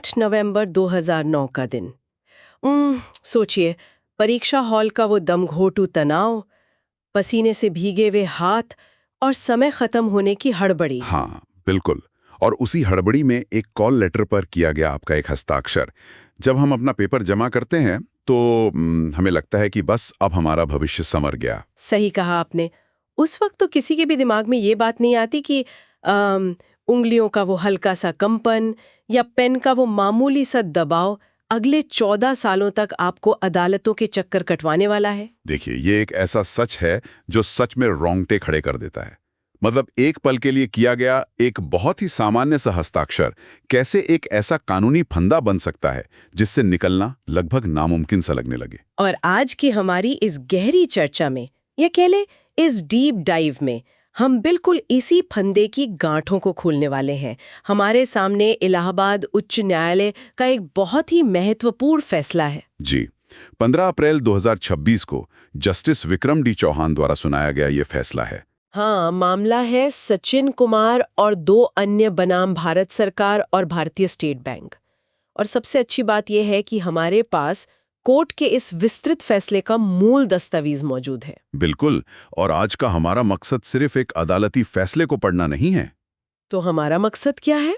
8 नवंबर 2009 का दिन। सोचिए, परीक्षा हॉल का वो दमघोंटू तनाव, पसीने से भीगे हुए हाथ और समय खत्म होने की हड़बड़ी। हाँ, बिल्कुल। और उसी हड़बड़ी में एक कॉल लेटर पर किया गया आपका एक हस्ताक्षर। जब हम अपना पेपर जमा करते हैं तो हमें लगता है कि बस अब हमारा भविष्य संवर गया। सही कहा आपने। उस वक्त तो किसी के भी दिमाग में ये बात नहीं आती कि उंगलियों का वो हल्का सा कंपन या पेन का वो मामूली सा दबाव अगले 14 सालों तक आपको अदालतों के चक्कर कटवाने वाला है। देखिए, ये एक ऐसा सच है जो सच में रोंगटे खड़े कर देता है। मतलब एक पल के लिए किया गया एक बहुत ही सामान्य सा हस्ताक्षर कैसे एक ऐसा कानूनी फंदा बन सकता है जिससे निकलना लगभग नामुमकिन सा लगने लगे। और आज की हमारी इस गहरी चर्चा में, या कह ले इस डीप डाइव में, हम बिल्कुल इसी फंदे की गांठों को खोलने वाले हैं। हमारे सामने इलाहाबाद उच्च न्यायालय का एक बहुत ही महत्वपूर्ण फैसला है। जी, 15 अप्रैल 2026 को जस्टिस विक्रम डी चौहान द्वारा सुनाया गया ये फैसला है। हाँ, मामला है सचिन कुमार और 2 अन्य बनाम भारत सरकार और भारतीय स्टेट बैंक। और सबसे अच्छी बात यह है कि हमारे पास कोर्ट के इस विस्तृत फैसले का मूल दस्तावेज मौजूद है। बिल्कुल। और आज का हमारा मकसद सिर्फ एक अदालती फैसले को पढ़ना नहीं है। तो हमारा मकसद क्या है?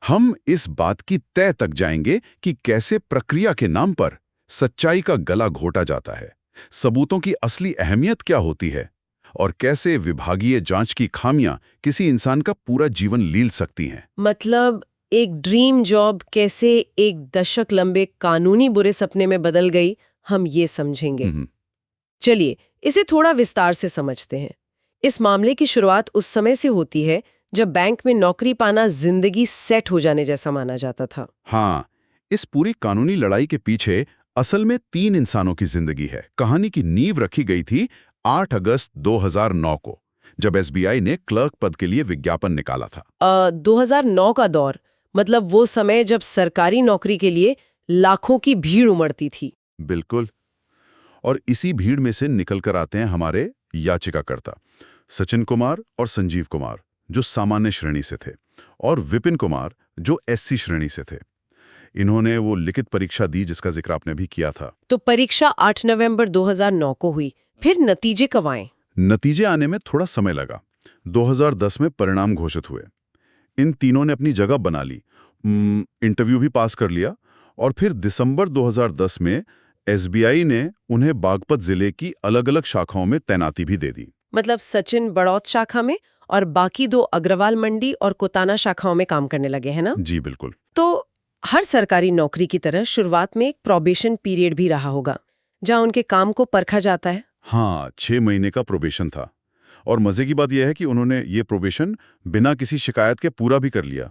हम इस बात की तह तक जाएंगे कि कैसे प्रक्रिया के नाम पर सच्चाई का गला घोटा जाता है, सबूतों की असली अहमियत क्या होती है और कैसे विभागीय जांच की खामियां किसी इंसान का पूरा जीवन लील सकती हैं। मतलब एक ड्रीम जॉब कैसे एक दशक लंबे कानूनी बुरे सपने में बदल गई, हम ये समझेंगे। चलिए इसे थोड़ा विस्तार से समझते हैं। इस मामले की शुरुआत उस समय से होती है जब बैंक में नौकरी पाना जिंदगी सेट हो जाने जैसा माना जाता था। हाँ, इस पूरी कानूनी लड़ाई के पीछे असल में 3 इंसानों की जिंदगी है। कहानी की नींव रखी गई थी 8 अगस्त 2009 को, जब एसबीआई ने क्लर्क पद के लिए विज्ञापन निकाला था। 2009 का दौर, मतलब वो समय जब सरकारी नौकरी के लिए लाखों की भीड़ उमड़ती थी। बिल्कुल। और इसी भीड़ में से निकल कर आते हैं हमारे याचिकाकर्ता सचिन कुमार और संजीव कुमार, जो सामान्य श्रेणी से थे, और विपिन कुमार, जो एससी श्रेणी से थे। इन्होंने वो लिखित परीक्षा दी जिसका जिक्र आपने भी किया था। तो परीक्षा 8 नवंबर 2009 को हुई। फिर नतीजे कब आए? नतीजे आने में थोड़ा समय लगा। 2010 में परिणाम घोषित हुए। इन तीनों ने अपनी जगह बना ली, इंटरव्यू भी पास कर लिया, और फिर दिसंबर 2010 में एसबीआई ने उन्हें बागपत जिले की अलग-अलग शाखाओं में तैनाती भी दे दी। मतलब सचिन बड़ौत शाखा में और बाकी 2 अग्रवाल मंडी और कोताना शाखाओं में काम करने लगे, हैं ना? जी बिल्कुल। तो हर सरकारी नौकरी की तरह शुरुआत में एक प्रोबेशन पीरियड भी रहा होगा, जहां उनके काम को परखा जाता है। हाँ, 6 महीने का प्रोबेशन था। और मजे की बात यह है कि उन्होंने ये प्रोबेशन बिना किसी शिकायत के पूरा भी कर लिया।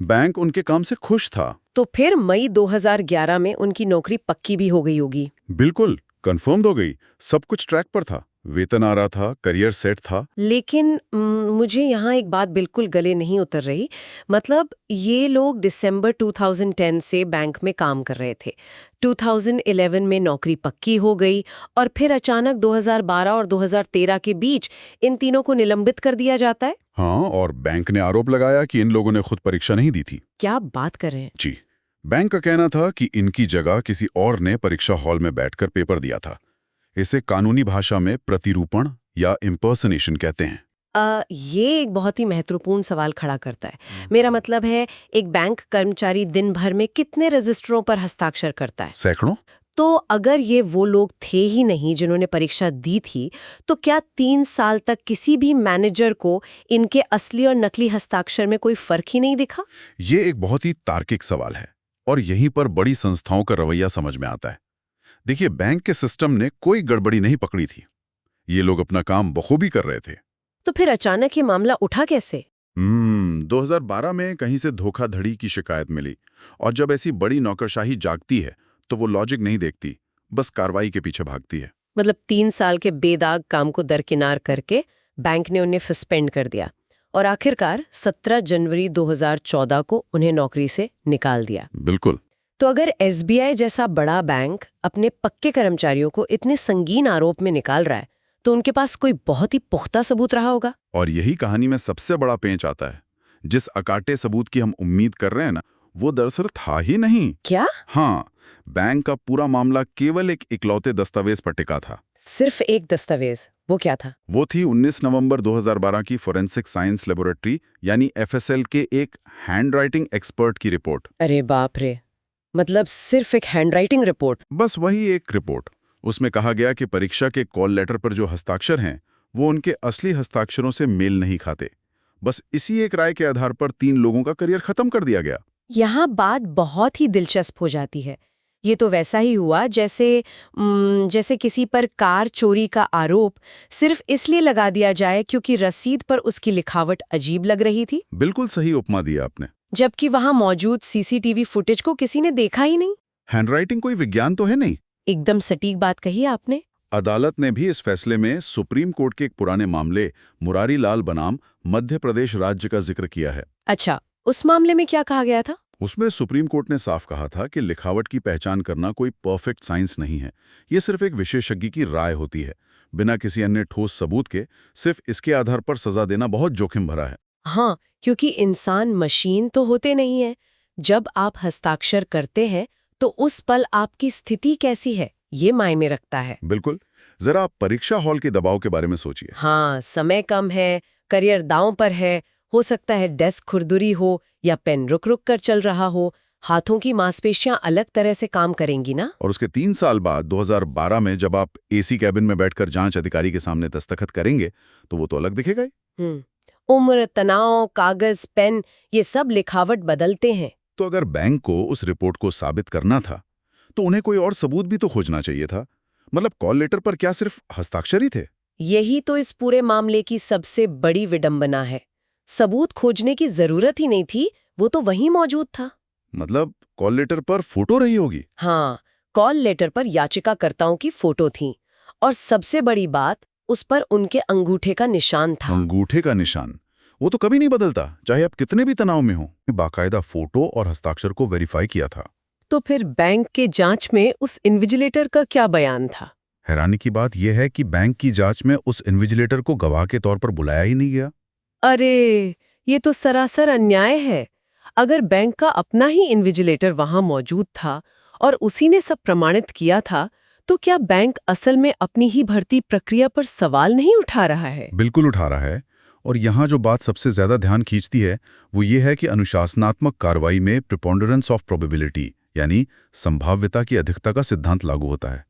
बैंक उनके काम से खुश था। तो फिर मई 2011 में उनकी नौकरी पक्की भी हो गई होगी। बिल्कुल, कंफर्म्ड हो गई। सब कुछ ट्रैक पर था, वेतन आ रहा था, करियर सेट था। लेकिन मुझे यहाँ एक बात बिल्कुल गले नहीं उतर रही। मतलब ये लोग दिसंबर 2010 से बैंक में काम कर रहे थे, 2011 में नौकरी पक्की हो गई, और फिर अचानक 2012 और 2013 के बीच इन तीनों को निलंबित कर दिया जाता है। हाँ, और बैंक ने आरोप लगाया कि इन लोगों ने खुद परीक्षा नहीं दी थी। क्या बात कर रहे हैं? जी, बैंक का कहना था कि इनकी जगह किसी और ने परीक्षा हॉल में बैठकर पेपर दिया था। इसे कानूनी भाषा में प्रतिरूपण या इम्पर्सनेशन कहते हैं। ये एक बहुत ही महत्वपूर्ण सवाल खड़ा करता है। मेरा मतलब है, एक बैंक कर्मचारी दिन भर में कितने रजिस्टरों पर हस्ताक्षर करता है? सैकड़ों। तो अगर ये वो लोग थे ही नहीं जिन्होंने परीक्षा दी थी, तो क्या 3 साल तक किसी भी मैनेजर को इनके असली और नकली हस्ताक्षर में कोई फर्क ही नहीं दिखा? ये एक बहुत ही तार्किक सवाल है, और यहीं पर बड़ी संस्थाओं का रवैया समझ में आता है। देखिए, बैंक के सिस्टम ने कोई गड़बड़ी नहीं पकड़ी थी। ये लोग अपना काम बखूबी कर रहे थे। तो फिर अचानक ये मामला उठा कैसे? 2012 में कहीं से धोखाधड़ी की शिकायत मिली, और जब ऐसी बड़ी नौकरशाही जागती है तो वो लॉजिक नहीं देखती, बस कार्रवाई के पीछे भागती है। मतलब 3 साल के बेदाग काम को दरकिनार करके बैंक ने उन्हें सस्पेंड कर दिया, और आखिरकार 17 जनवरी 2014 को उन्हें नौकरी से निकाल दिया। बिल्कुल। तो अगर एसबीआई जैसा बड़ा बैंक अपने पक्के कर्मचारियों को इतने संगीन आरोप में निकाल रहा है, तो उनके पास कोई बहुत ही पुख्ता सबूत रहा होगा। और यही कहानी में सबसे बड़ा पेंच आता है। जिस अकाटे सबूत की हम उम्मीद कर रहे हैं ना, वो दरअसल था ही नहीं। क्या? हाँ, बैंक का पूरा मामला केवल एक इकलौते दस्तावेज पर टिका था। सिर्फ एक दस्तावेज? वो क्या था? वो थी 19 नवंबर 2012 की फोरेंसिक साइंस लेबोरेटरी यानी एफएसएल के एक हैंडराइटिंग एक्सपर्ट की रिपोर्ट। अरे बाप रे, मतलब सिर्फ एक हैंडराइटिंग रिपोर्ट? बस वही एक रिपोर्ट। उसमें कहा गया कि परीक्षा के कॉल लेटर पर जो हस्ताक्षर हैं वो उनके असली हस्ताक्षरों से मेल नहीं खाते। बस इसी एक राय के आधार पर 3 लोगों का करियर खत्म कर दिया गया। यहाँ बात बहुत ही दिलचस्प हो जाती है। ये तो वैसा ही हुआ जैसे किसी पर कार चोरी का आरोप सिर्फ इसलिए लगा दिया जाए क्योंकि रसीद पर उसकी लिखावट अजीब लग रही थी, बिल्कुल सही उपमा दिया आपने। जबकि वहां मौजूद सीसीटीवी फुटेज को किसी ने देखा ही नहीं। हैंडराइटिंग कोई विज्ञान तो है नहीं। एकदम सटीक बात कही आपने। अदालत ने भी इस फैसले में सुप्रीम कोर्ट के एक पुराने मामले मुरारी लाल बनाम मध्य प्रदेश राज्य का जिक्र किया है। अच्छा, उस मामले में क्या कहा गया था? उसमें सुप्रीम कोर्ट ने साफ कहा था कि लिखावट की पहचान करना कोई परफेक्ट साइंस नहीं है। ये सिर्फ एक विशेषज्ञ की राय होती है। बिना किसी अन्य ठोस सबूत के सिर्फ इसके आधार पर सजा देना बहुत जोखिम भरा है। हाँ, क्योंकि इंसान मशीन तो होते नहीं है। जब आप हस्ताक्षर करते हैं तो उस पल आपकी स्थिति कैसी है ये मायने रखता है। बिल्कुल। जरा आप परीक्षा हॉल के दबाव के बारे में सोचिए। हाँ, समय कम है, करियर दांव पर है, हो सकता है डेस्क खुरदुरी हो या पेन रुक रुक कर चल रहा हो, हाथों की मांसपेशियां अलग तरह से काम करेंगी ना। और उसके 3 साल बाद 2012 में जब आप एसी कैबिन में बैठकर जांच अधिकारी के सामने दस्तखत करेंगे तो वो तो अलग दिखेगा ही। उम्र, तनाव, कागज, पेन, ये सब लिखावट बदलते हैं। तो अगर बैंक को उस रिपोर्ट को साबित करना था तो उन्हें कोई और सबूत भी तो खोजना चाहिए था। मतलब कॉल लेटर पर क्या सिर्फ हस्ताक्षर ही थे? यही तो इस पूरे मामले की सबसे बड़ी विडंबना है। सबूत खोजने की जरूरत ही नहीं थी, वो तो वहीं मौजूद था। मतलब कॉल लेटर पर फोटो रही होगी? हाँ, कॉल लेटर पर याचिकाकर्ताओं की फोटो थी और सबसे बड़ी बात, उस पर उनके अंगूठे का निशान था। अंगूठे का निशान? वो तो कभी नहीं बदलता, चाहे आप कितने भी तनाव में हो। बाकायदा फोटो और हस्ताक्षर को वेरीफाई किया था। तो फिर बैंक के जांच में उस इन्विजिलेटर का क्या बयान था? हैरानी की बात यह है कि बैंक की जांच में उस इन्विजिलेटर को गवाह के तौर पर बुलाया ही नहीं गया। अरे, ये तो सरासर अन्याय है। अगर बैंक का अपना ही इन्विजिलेटर वहां मौजूद था और उसी ने सब प्रमाणित किया था, तो क्या बैंक असल में अपनी ही भर्ती प्रक्रिया पर सवाल नहीं उठा रहा है? बिल्कुल उठा रहा है। और यहाँ जो बात सबसे ज्यादा ध्यान खींचती है वो ये है कि अनुशासनात्मक कार्रवाई में प्रिपोंडरेंस ऑफ प्रोबेबिलिटी यानी संभाव्यता की अधिकता का सिद्धांत लागू होता है।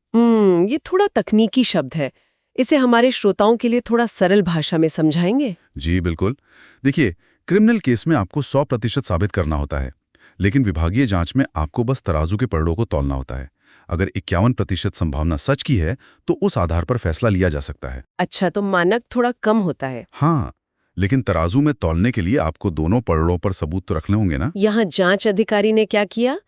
ये थोड़ा तकनीकी शब्द है। इसे हमारे श्रोताओं के लिए थोड़ा सरल भाषा में समझाएंगे? जी बिल्कुल। देखिए, क्रिमिनल केस में आपको 100% साबित करना होता है, लेकिन विभागीय जांच में आपको बस तराजू के पलड़ों को तौलना होता है। अगर 51% संभावना सच की है तो उस आधार पर फैसला लिया जा सकता है। अच्छा, तो मानक थोड़ा कम होता है। हाँ, लेकिन तराजू में तौलने के लिए आपको दोनों पलड़ों पर सबूत तो रखने होंगे ना। यहाँ जांच अधिकारी ने क्या किया?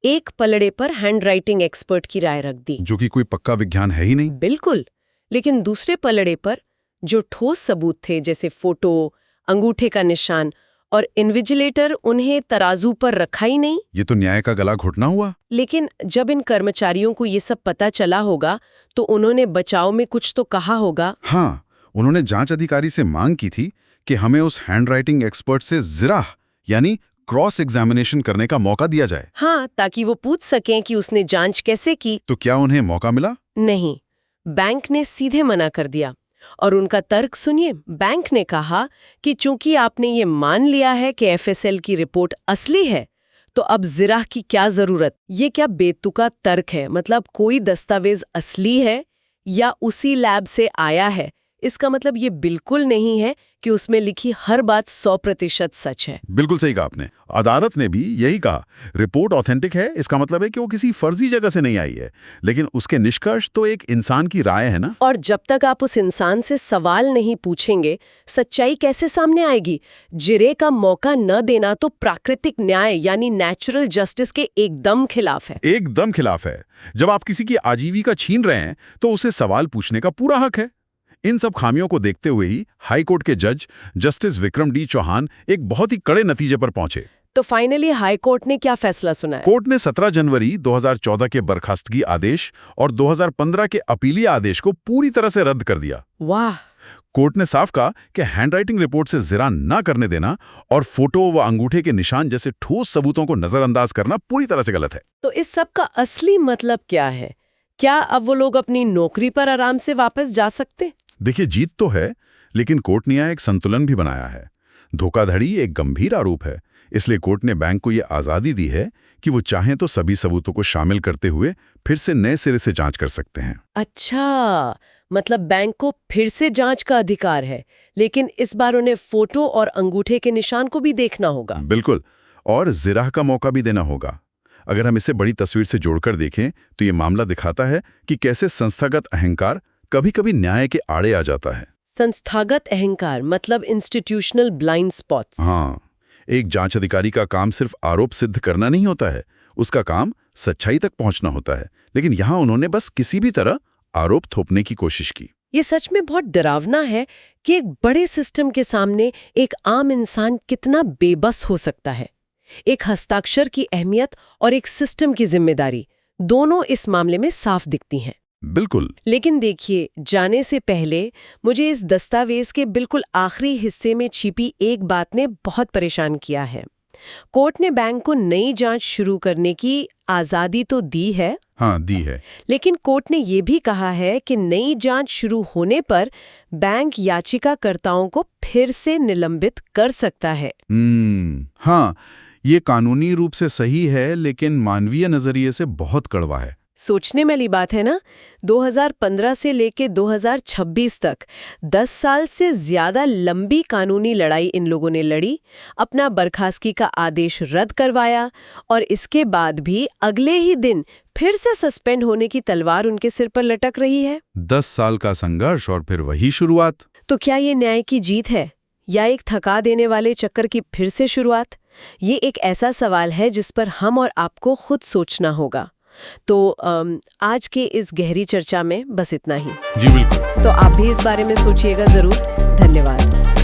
एक पलड़े पर हैंडराइटिंग एक्सपर्ट की राय रख दी, जो कि कोई पक्का विज्ञान है ही नहीं। बिल्कुल। लेकिन दूसरे पलड़े पर जो ठोस सबूत थे, जैसे फोटो, अंगूठे का निशान और इन्विजिलेटर, उन्हें तराजू पर रखा ही नहीं। ये तो न्याय का गला घोटना हुआ। लेकिन जब इन कर्मचारियों को ये सब पता चला होगा तो उन्होंने बचाव में कुछ तो कहा होगा। हाँ, उन्होंने जांच अधिकारी से मांग की थी कि हमें उस हैंडराइटिंग एक्सपर्ट से जिरा यानी क्रॉस एग्जामिनेशन करने का मौका दिया जाए। हाँ, ताकि वो पूछ सकें कि उसने जांच कैसे की। तो क्या उन्हें मौका मिला? नहीं, बैंक ने सीधे मना कर दिया। और उनका तर्क सुनिए। बैंक ने कहा कि चूंकि आपने ये मान लिया है कि एफएसएल की रिपोर्ट असली है, तो अब जिराह की क्या जरूरत। ये क्या बेतुका तर्क है? मतलब कोई दस्तावेज असली है या उसी लैब से आया है, इसका मतलब ये बिल्कुल नहीं है कि उसमें लिखी हर बात 100% सच है। बिल्कुल सही कहा आपने। अदालत ने भी यही कहा, रिपोर्ट ऑथेंटिक है, इसका मतलब है कि वो किसी फर्जी जगह से नहीं आई है। लेकिन उसके निष्कर्ष तो एक इंसान की राय है ना। और जब तक आप उस इंसान से सवाल नहीं पूछेंगे, सच्चाई कैसे सामने आएगी? जिरे का मौका न देना तो प्राकृतिक न्याय यानी नेचुरल जस्टिस के एकदम खिलाफ है। एकदम खिलाफ है। जब आप किसी की आजीविका छीन रहे हैं तो उसे सवाल पूछने का पूरा हक है। इन सब खामियों को देखते हुए ही हाई कोर्ट के जज जस्टिस विक्रम डी चौहान एक बहुत ही कड़े नतीजे पर पहुंचे। तो फाइनली हाई कोर्ट ने क्या फैसला सुनाया? कोर्ट ने 17 जनवरी 2014 के बर्खास्तगी आदेश और 2015 के अपीलीय आदेश को पूरी तरह से रद्द कर दिया। वाह! कोर्ट ने साफ कहा कि हैंडराइटिंग रिपोर्ट से जिरा न करने देना और फोटो व अंगूठे के निशान जैसे ठोस सबूतों को नजरअंदाज करना पूरी तरह से गलत है। तो इस सब का असली मतलब क्या है? क्या अब वो लोग अपनी नौकरी पर आराम से वापस जा सकते? देखिए, जीत तो है, लेकिन कोर्ट ने यहाँ एक संतुलन भी बनाया है। धोखाधड़ी एक गंभीर आरोप है, इसलिए कोर्ट ने बैंक को ये आज़ादी दी है कि वो चाहें तो सभी सबूतों को शामिल करते हुए फिर से नए सिरे से जांच कर सकते हैं। अच्छा, मतलब बैंक को फिर से जांच का अधिकार है, लेकिन इस बार उन्हें फोटो और अंगूठे के निशान को भी देखना होगा। बिल्कुल, और जिराह का मौका भी देना होगा। अगर हम इसे बड़ी तस्वीर से जोड़कर देखें तो ये मामला दिखाता है कि कैसे संस्थागत अहंकार कभी-कभी न्याय के आड़े आ जाता है। संस्थागत अहंकार मतलब इंस्टीट्यूशनल ब्लाइंड स्पॉट्स। हाँ, एक जांच अधिकारी का काम सिर्फ आरोप सिद्ध करना नहीं होता है, उसका काम सच्चाई तक पहुंचना होता है। लेकिन यहाँ उन्होंने बस किसी भी तरह आरोप थोपने की कोशिश की। ये सच में बहुत डरावना है कि एक बड़े सिस्टम के सामने एक आम इंसान कितना बेबस हो सकता है। एक हस्ताक्षर की अहमियत और एक सिस्टम की जिम्मेदारी दोनों इस मामले में साफ दिखती हैं। बिल्कुल। लेकिन देखिए, जाने से पहले मुझे इस दस्तावेज के बिल्कुल आखिरी हिस्से में छिपी एक बात ने बहुत परेशान किया है। कोर्ट ने बैंक को नई जांच शुरू करने की आज़ादी तो दी है। हाँ, दी है। लेकिन कोर्ट ने ये भी कहा है कि नई जांच शुरू होने पर बैंक याचिकाकर्ताओं को फिर से निलंबित कर सकता है। हाँ, ये कानूनी रूप से सही है, लेकिन मानवीय नजरिए से बहुत कड़वा है। सोचने वाली बात है ना। 2015 से लेके 2026 तक 10 साल से ज्यादा लंबी कानूनी लड़ाई इन लोगों ने लड़ी, अपना बर्खास्तगी का आदेश रद्द करवाया और इसके बाद भी अगले ही दिन फिर से सस्पेंड होने की तलवार उनके सिर पर लटक रही है। 10 साल का संघर्ष और फिर वही शुरुआत। तो क्या ये न्याय की जीत है या एक थका देने वाले चक्कर की फिर से शुरुआत? ये एक ऐसा सवाल है जिस पर हम और आपको खुद सोचना होगा। तो आज के इस गहरी चर्चा में बस इतना ही। जी बिल्कुल। तो आप भी इस बारे में सोचिएगा जरूर। धन्यवाद।